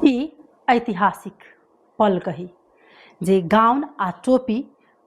यी ऐतिहासिक पल कही जे गाउन आ टोपी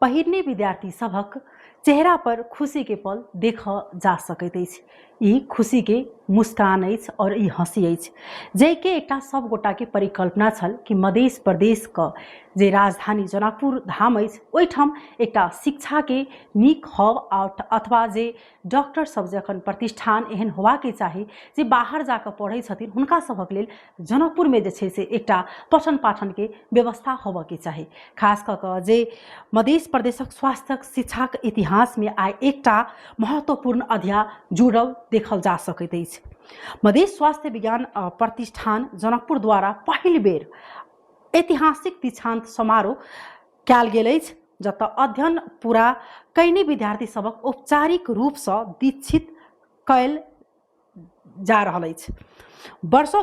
पहिरने विद्यार्थी सभक चेहरा पर खुशी के पल देख जा सकैत अछि। ई खुशी के मुस्कान अछि और ई हंसी अछि जे के एकटा सब गोटा के परिकल्पना छल कि मध्य प्रदेश का जे राजधानी जनकपुर धाम अछि ओहिठाम एकटा शिक्षा के नीक हब अथवा जे डॉक्टर सब जखन प्रतिष्ठान एहन होबाके चाही जे बाहर जाकर पढ़ै छथिन हुनका सभक लेल जनकपुर में जे छै से एकटा पठन पाठन के व्यवस्था होबऽ के चाही। खास कऽ कऽ जे मध्य प्रदेशक स्वास्थ्य शिक्षाक इतिहास में आइ एकटा महत्वपूर्ण अध्याय जुड़ल देखल जा सकैत अछि। मध्य स्वास्थ्य विज्ञान प्रतिष्ठान जनकपुर द्वारा पहिल बेर ऐतिहासिक दीक्षांत समारोह कयल गेल अछि जतऽ अध्ययन पूरा कयने विद्यार्थी सबक औपचारिक रूप से दीक्षित कयल जा रहल अछि। वर्षों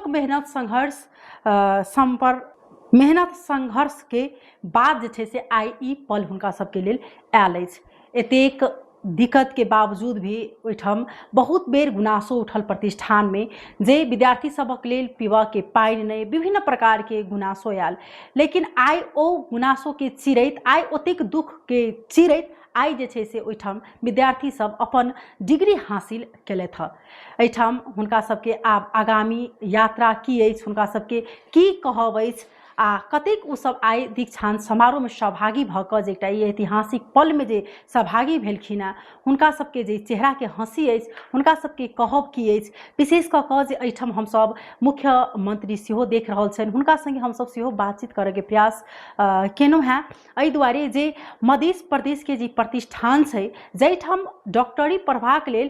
मेहनत संघर्ष के बाद जे छै से आई ई पल हुनका सबके लेल आयल अछि। एतेक दिक्कत के बावजूद भी ओहिठाम बहुत बेर गुनासो उठल प्रतिष्ठान में जे विद्यार्थी सबक लेल पीबा के पानि नहीं विभिन्न प्रकार के गुनासो आयल, लेकिन आई ओ गुनासो के चिरैत आई ओतेक दुख के चिरैत आई जे छै से ओहिठाम विद्यार्थी सब अपन डिग्री हासिल केलथि हँ। एहिठाम हुनका सबके आब आगामी यात्रा की अछि, हुनका सबके की कहब अछि आ कतेक ओ सब आई दीक्षांत समारोह में सहभागी भऽ कऽ जे एकटा ऐतिहासिक पल में जे सहभागी भेलखिन हँ हुनका सबके जे चेहरा के हंसी अछि हुनका सबके कहब की अछि। विशेष कऽ कऽ जे एहिठाम हमसब मुख्यमंत्री सेहो देख रहल छनि हुनका संगे हमसब सेहो बातचीत करऽ के प्रयास केलहुँ हैं। एहि दुआरे जे मध्य प्रदेश के जे प्रतिष्ठान छै जाहिठाम डॉक्टरी पढ़बाक लेल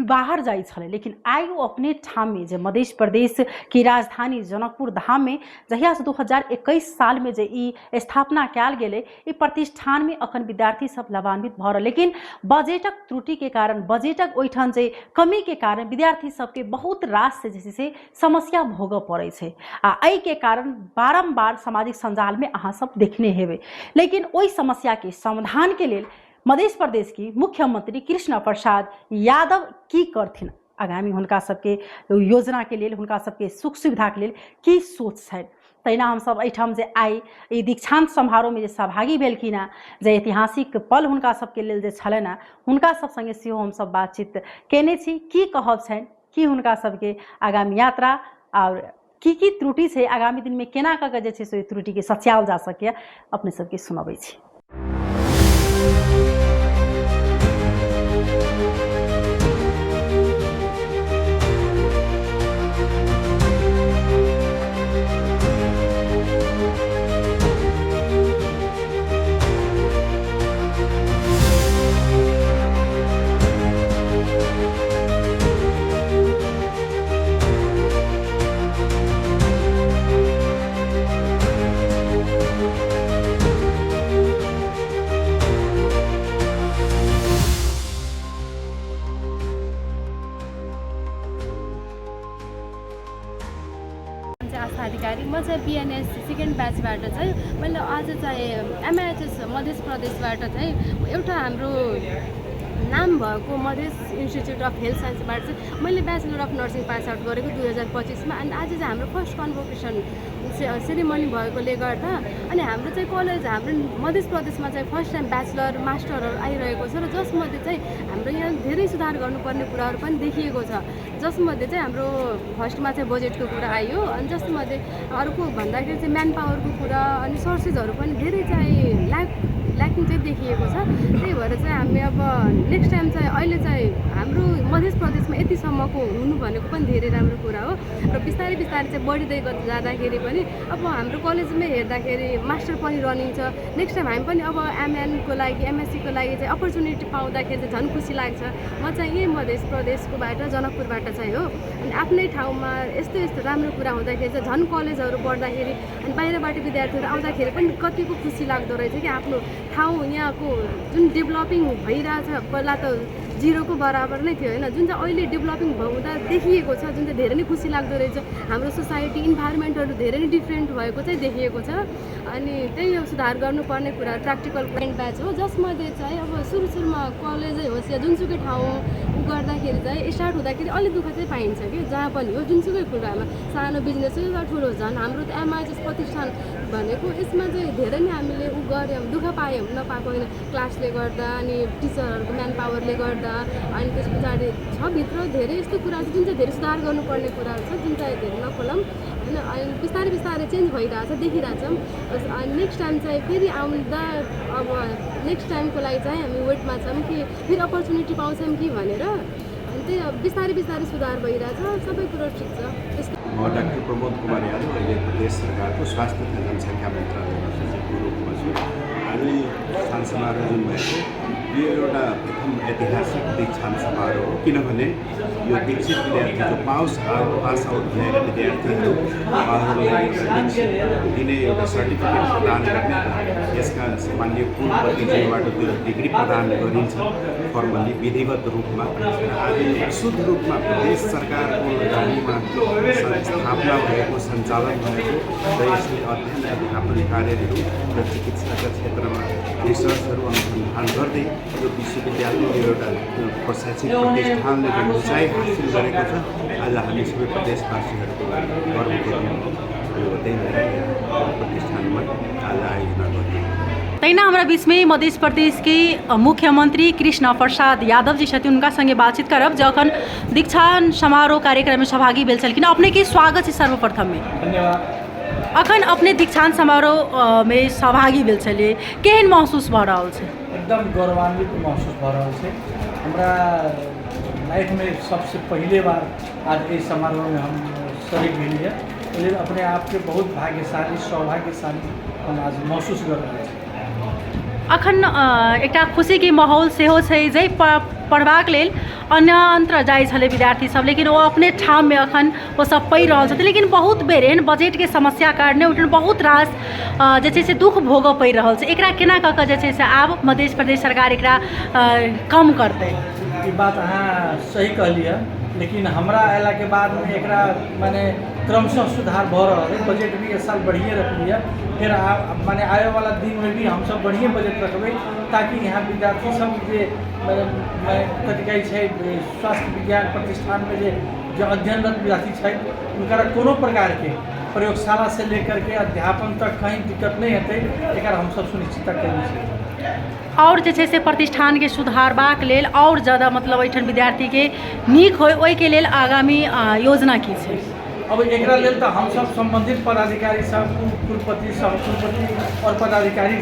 बाहर जाइ छलै, लेकिन आई वो अपने ठाम में जे मध्य प्रदेश की राजधानी जनकपुर धाम में जहिया से 2021 साल में जे ई स्थापना कयल गेलै ई प्रतिष्ठान में अखन विद्यार्थी सब लाभान्वित भऽ रहल, लेकिन बजटक त्रुटि के कारण बजटक ओहिठाम जे कमी के कारण विद्यार्थी सबके बहुत रास से जे से समस्या भोगऽ पड़ै छै आ एहि के कारण बारंबार सामाजिक संजाल में अहाँ सब देखने हेबै। लेकिन ओहि समस्या के समाधान के लेल मध्य प्रदेश की मुख्यमंत्री कृष्ण प्रसाद यादव की करथिन, आगामी हुनका सबके योजना के लेल हुनका सबके सुख सुविधा के लेल की सोच छनि। तहिना हमसब एहिठाम जे आई ई दीक्षांत समारोह में जे सहभागी भेलखिन हँ जे ऐतिहासिक पल हुनका सबके लेल जे छलनि हँ हुनका सब संगे सेहो हमसब बातचीत केने छी। की कहब छनि, की हुनका सबके आगामी यात्रा और की त्रुटि छै आगामी दिन में केना कऽ जे छै से त्रुटि के सच्याओल जा सकैए अपने सबके सुनबै छी। अधिकारी म चाहिँ बिएनएस सेकेन्ड ब्याचबाट चाहिँ मैले आज चाहिँ एमआइएचएस मध्य प्रदेशबाट चाहिँ एउटा हाम्रो नाम भएको मध्य इन्स्टिट्युट अफ हेल्थ साइन्सबाट चाहिँ मैले bachelor of nursing pass out गरेको 2025 मा। अनि आज चाहिँ हाम्रो फर्स्ट कन्भोकेसन सेरेमनी भएकोले गर्दा अनि हाम्रो चाहिँ कलेज हाम्रो मध्य प्रदेशमा चाहिँ फर्स्ट टाइम ब्याचलर मास्टरहरू आइरहेको छ र जसमध्ये चाहिँ हाम्रो यहाँ धेरै सुधार गर्नुपर्ने कुराहरू पनि देखिएको छ। जसमध्ये चाहिँ हाम्रो फर्स्टमा चाहिँ बजेटको कुरा आयो अनि जसमध्ये अर्को भन्दाखेरि चाहिँ म्यान पावरको कुरा अनि सोर्सेसहरू पनि धेरै चाहिँ ल्याकिङ चाहिँ देखिएको छ। त्यही भएर चाहिँ हामी अब नेक्स्ट टाइम चाहिँ अहिले चाहिँ हाम्रो मध्य प्रदेशमा यतिसम्मको हुनु भनेको पनि धेरै राम्रो कुरा हो र बिस्तारै बिस्तारै चाहिँ बढिँदै जाँदाखेरि पनि अब हाम्रो कलेजमै हेर्दाखेरि मास्टर पनि रनिङ छ। नेक्स्ट टाइम हामी पनि अब एमएनको लागि एमएससीको लागि चाहिँ अपर्च्युनिटी पाउँदाखेरि चाहिँ झन् खुसी लाग्छ। म चाहिँ यही मध्य प्रदेशकोबाट जनकपुरबाट चाहिँ हो अनि आफ्नै ठाउँमा यस्तो यस्तो राम्रो कुरा हुँदाखेरि चाहिँ झन् कलेजहरू पढ्दाखेरि अनि बाहिरबाट विद्यार्थीहरू आउँदाखेरि पनि कतिको खुसी लाग्दो रहेछ कि आफ्नो ठाउँ यहाँको जुन डेभलपिङ भइरहेछ। पहिला त 0को बराबर नै थियो होइन, जुन चाहिँ अहिले डेभलपिङ हुँदा देखिएको छ, जुन चाहिँ धेरै नै खुसी लाग्दो रहेछ। हाम्रो सोसाइटी इन्भाइरोमेन्टहरू धेरै नै डिफ्रेन्ट भएको चाहिँ देखिएको छ। अनि त्यही हो सुधार गर्नुपर्ने कुरा। प्र्याक्टिकल ब्याच हो जसमध्ये चाहिँ अब सुरुमा कलेजै होस् या जुनसुकै ठाउँ गर्दाखेरि चाहिँ स्टार्ट हुँदाखेरि अलिक दुःख चाहिँ पाइन्छ कि जहाँ पनि हो, जुनसुकै कुरामा सानो बिजनेस हो या ठुलो झन् हाम्रो त एमआइएस प्रतिष्ठान भनेको यसमा चाहिँ धेरै नै हामीले गऱ्यौँ, दुःख पायौँ, नपाएको होइन। क्लासले गर्दा अनि टिचरहरूको म्यान पावरले गर्दा अनि त्यस पछाडि छ भित्र धेरै यस्तो कुरा छ जुन चाहिँ धेरै सुधार गर्नुपर्ने कुराहरू छ, जुन चाहिँ धेरै नखोलौँ होइन। अनि बिस्तारै बिस्तारै चेन्ज भइरहेछ, देखिरहेछौँ। अनि नेक्स्ट टाइम चाहिँ फेरि आउँदा अब नेक्स्ट टाइमको लागि चाहिँ हामी वेटमा छौँ कि फेरि अपर्च्युनिटी पाउँछौँ कि भनेर। अनि त्यही अब बिस्तारै बिस्तारै सुधार भइरहेछ, सबै कुरो ठिक छ। म डाक्टर प्रमोद कुमार यादव, अहिले प्रदेश सरकारको स्वास्थ्य तथा जनसङ्ख्या मन्त्रालयमा सचिवको रूपमा छु। आज दीक्षान्त समारोह जुन भएको यो एउटा प्रथम ऐतिहासिक दीक्षान्त समारोह हो, किनभने यो दीक्षित विद्यार्थी जो पास आउट भएका विद्यार्थीहरू उहाँहरूलाई दिने एउटा सर्टिफिकेट प्रदान गर्ने, यसका सामान्य कुलपति जोबाट त्यो डिग्री प्रदान गरिन्छ फर्मली विधिवत रूपमा। आज शुद्ध रूपमा प्रदेश सरकारको लगानीमा स्थापना भएको, सञ्चालन भएको र यसले अध्ययन अध्यापन कार्यहरू र चिकित्साका क्षेत्रमा रिसर्चहरू अनुसन्धान गर्दै यो विश्वविद्यालय एउटा प्रशासनिक प्रतिष्ठानले जुन उचाइ हासिल गरेको छ, आज हामी सबै प्रदेशवासीहरूको गर्व गर्नु यो त्यही भएर प्रतिष्ठानमा आज आयोजना गरिएको। तैना हमारा बीच में मध्य प्रदेश के मुख्यमंत्री कृष्ण प्रसाद यादव जी छथिन, उनका संगे बातचीत करब जखन दीक्षांत समारोह कार्यक्रम में सहभागी भेल छलखिन। अपने के स्वागत है सर्वप्रथम में। धन्यवाद। अखन अपने दीक्षांत समारोह में सहभागी भेल छलिए, केहन महसूस भ रहल छै? एकदम गौरवान्वित महसूस भ रहल छै। हमरा लाइफ में सबसे पहले बार आज इस समारोह में हम शरीक भेल है, इसलिए अपने आप के बहुत भाग्यशाली सौभाग्यशाली हम आज महसूस कर रहे हैं। अखन एकटा खुशी के माहौल सेहो छै जे पढ़बाक लेल अन्यत्र जाइ छलै विद्यार्थी सब, लेकिन वो अपने ठाम में अखन वो सब पढ़ि रहल छथिन। लेकिन बहुत बेर एहन बजट के समस्या कारणे उठन बहुत रास जे छै से दुख भोगऽ पड़ि रहल छै। एकरा केना कऽ कऽ जे छै से आब मध्य प्रदेश सरकार एकरा कम करतै? ई बात अहाँ सही कहलिए, लेकिन हमरा अयला के बाद में एकरा माने क्रमशः सुधार भ रहा है। बजट भी इस साल बढ़िए रखलिए, फिर माने आने वाला दिन में भी हम सब बढ़िए बजट रखबे ताकि यहाँ विद्यार्थी सब जे कथी कहै छै स्वास्थ्य विज्ञान प्रतिष्ठान में जो अध्ययनरत विद्यार्थी छै उनका कोनो प्रकार के प्रयोगशाला से लेकर के अध्यापन तक कहीं दिक्कत नहीं हेतै, एकर हम सब सुनिश्चित करै छी। और जे छै से प्रतिष्ठान के सुधारबाक लेल और ज़्यादा मतलब एठन विद्यार्थी के नीक होय, ओहि के लेल आगामी योजना की छै? अब एकरा लेल तो हम सब संबंधित पदाधिकारी सब कुलपति सब कुलपति और पदाधिकारी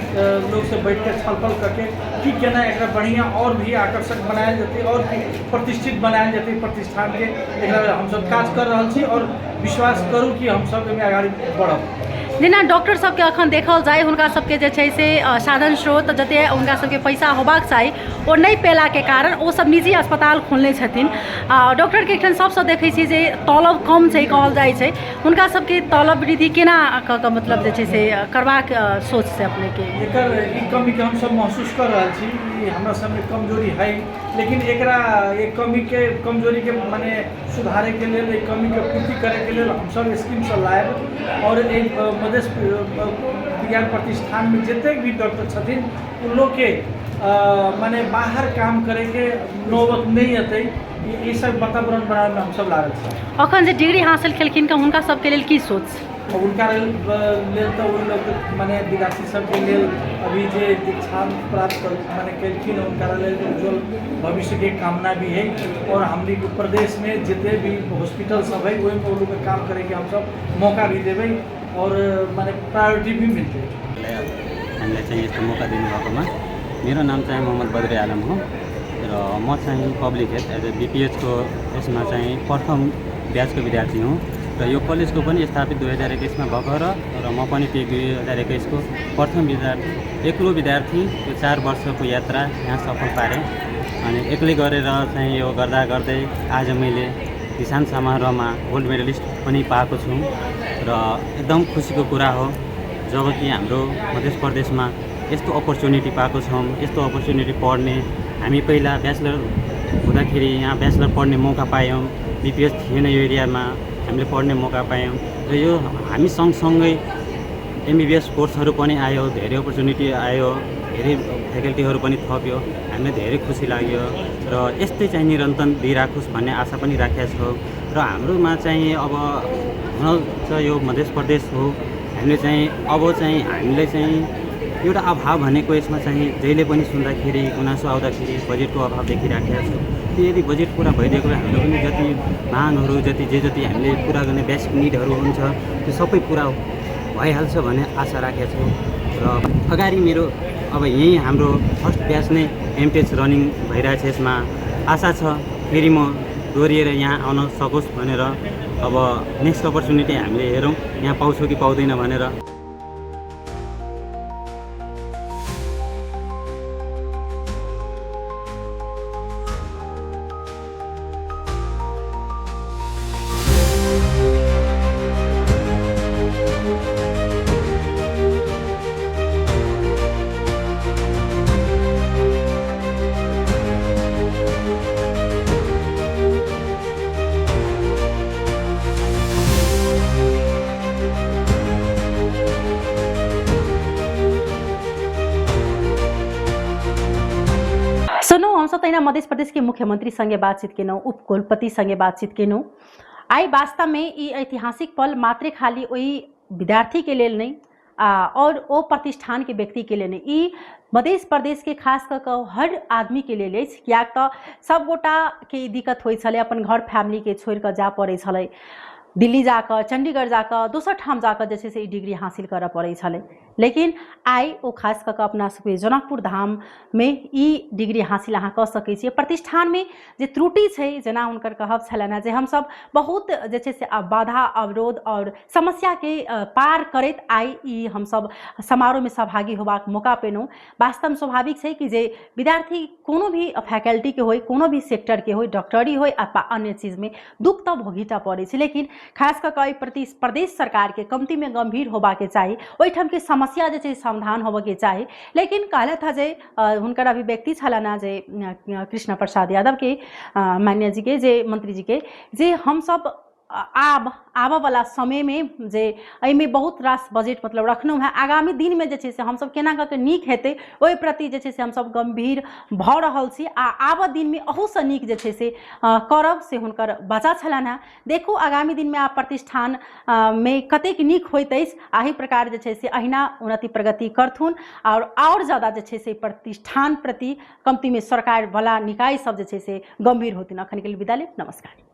लोग से बैठ कर छलफल करके कि केना एकरा बढ़िया और भी आकर्षक बनायल जते और भी प्रतिष्ठित बनायल जते प्रतिष्ठान के, एकरा हम सब काज कर रहल छी और विश्वास करू कि हम सब एमे आगाड़ी बढ़ब। जेना डॉक्टर सबके अखन देखल जाए हुनका सबके जे छै से साधन स्रोत जते हुनका सबके पैसा होबाक चाही ओ नहीं पेला के कारण वो सब निजी अस्पताल खोलने छथिन। डॉक्टर के एखन सबसे देखै छी जे तलब कम छै कहल जाइ छै, हुनका सबके तलब वृद्धि केना कऽ मतलब जे छै से करबाक सोच से अपने के? एकर ई कमी के हम सब महसूस कर रहल छी, हमरा सब में कमजोरी है, लेकिन एकरा एक कमी के कमजोरी के माने सुधारे के लिए एक कमी के पूर्ति करे के लिए हम सब स्कीम सब लायब और एक मध्य विज्ञान प्रतिष्ठान में जितने भी डॉक्टर छथिन उन लोग के माने बाहर काम करे के नौबत नहीं अतै, ये सब वातावरण बनाने में हम सब लागल छी। अखन जे डिग्री हासिल केलखिन का हुनका सबके लेल की सोच? उनका लेल तो उन लोग माने विद्यार्थी सबके लेल अभी जे दीक्षांत प्राप्त माने केलखिन उनका लेल उज्जवल भविष्य के कामना भी है और हमने प्रदेश में जितने भी हॉस्पिटल सब है वही में लोग काम करे के हम सब मौका भी देवे और माने प्रायोरिटी भी मिलते हामीलाई चाहिँ यस्तो मौका दिनुभएकोमा। मेरो नाम चाहिँ मोहम्मद बद्री आलम हो र म चाहिँ पब्लिक हेल्थ एज ए बीपीएचको यसमा चाहिँ प्रथम ब्याचको विद्यार्थी हुँ र यो कलेजको पनि स्थापित 2021 में भएको र म पनि त्यही 2021 को प्रथम विद्यार्थी एक्लो विद्यार्थी यो 4 वर्षको यात्रा यहाँ सफल पारेँ। अनि एक्लै गरेर चाहिँ यो गर्दा गर्दै आज मैले दीक्षान्त समारोहमा गोल्ड मेडलिस्ट पनि पाएको छु र एकदम खुसीको कुरा हो जब कि हाम्रो मध्य प्रदेशमा यस्तो अपर्च्युनिटी पाएको छौँ। यस्तो अपर्च्युनिटी पढ्ने हामी पहिला ब्याचलर हुँदाखेरि यहाँ ब्याचलर पढ्ने मौका पायौँ। बिपिएस थिएन यो एरियामा, हामीले पढ्ने मौका पायौँ र यो हामी सँगसँगै एमबिबिएस कोर्सहरू पनि आयो, धेरै अपर्च्युनिटी आयो, धेरै फ्याकल्टीहरू पनि थप्यो, हामीलाई धेरै खुसी लाग्यो र यस्तै चाहिँ निरन्तर दिइराखोस् भन्ने आशा पनि राखेका छौँ। र हाम्रोमा चाहिँ अब हुन चाहिँ यो मध्य प्रदेश हो, हामीले चाहिँ अब चाहिँ हामीले चाहिँ एउटा अभाव भनेको यसमा चाहिँ जहिले पनि सुन्दाखेरि गुनासो आउँदाखेरि बजेटको अभाव देखिराखेका छौँ। त्यो यदि बजेट पुरा भइदिएको भए हाम्रो पनि जति मागहरू जति हामीले पुरा गर्ने बेसिक निडहरू हुन्छ त्यो सबै पुरा भइहाल्छ भन्ने आशा राखेका छौँ। र अगाडि मेरो अब यहीँ हाम्रो फर्स्ट ब्याच नै एमटेच रनिङ भइरहेछ। यसमा आशा छ फेरि म दोहोरिएर यहाँ आउन सकोस् भनेर। अब नेक्स्ट अपर्च्युनिटी हामीले हेरौँ यहाँ पाउँछौँ कि पाउँदैन भनेर। सुनो हम सब तैना मध्य प्रदेश के मुख्यमंत्री संगे बातचीत केनौ, उप कुलपति संगे बातचीत केनौ। आई वास्तव में ये ऐतिहासिक पल मात्र खाली वही विद्यार्थी के लेल नहीं और वो प्रतिष्ठान के व्यक्ति के लिए नहीं, ई मध्य प्रदेश के खास कर हर आदमी के लिए क्या तो सब गोटा के दिक्कत हो अपन घर फैमिली के छोड़ कर जा पड़े छले, दिल्ली जाकर चंडीगढ़ जाकर दोसर ठाम जाकर जैसे से डिग्री हासिल कर पड़े छले। लेकिन आई वो खास करके अपना सबके जनकपुर धाम में ई डिग्री हासिल अहाँ कऽ सकै छियै। प्रतिष्ठान में जे त्रुटि छै जेना हुनकर कहब छलनि जे हम सब बहुत जे छै से बाधा अवरोध और समस्या के पार करैत आई ई हम सब समारोह में सहभागी होबाक मौका पेलहुँ। वास्तव स्वाभाविक छै कि जे विद्यार्थी कोनो भी फैकल्टी के होय, कोनो भी सेक्टर के होय, डॉक्टरी होय अथवा अन्य चीज में दुख तो भोगीटा पड़े छै। लेकिन खास करके प्रदेश सरकार के कमती में गंभीर होबाके चाही, ओहिठाम के समस्या जे छै समाधान होबके चाही। लेकिन कहला था जे हुनकर अभिव्यक्ति छलना जे कृष्ण प्रसाद यादव के मान्य जी के जे मंत्री जी के जे हम सब आब वाला समय में जे एहिमे बहुत रास बजेट मतलब रखनु है, आगामी दिन में जे छै से हम सब केना करके नीक हेतै ओहि प्रति जे छै से हम सब गंभीर भ रहल छी आ आब दिन में अहू से नीक जे छै से करब से हुनकर बचा छलन है। देखू आगामी दिन में आप प्रतिष्ठान में कतेक नीक होइत अछि, एही प्रकार जे छै से अहिना उन्नति प्रगति करथुन और ज्यादा जे छै से प्रतिष्ठान प्रति कमती में सरकार वाला निकाय सब जे छै से गंभीर होथिन। अखन के लिए विदा लेब, नमस्कार।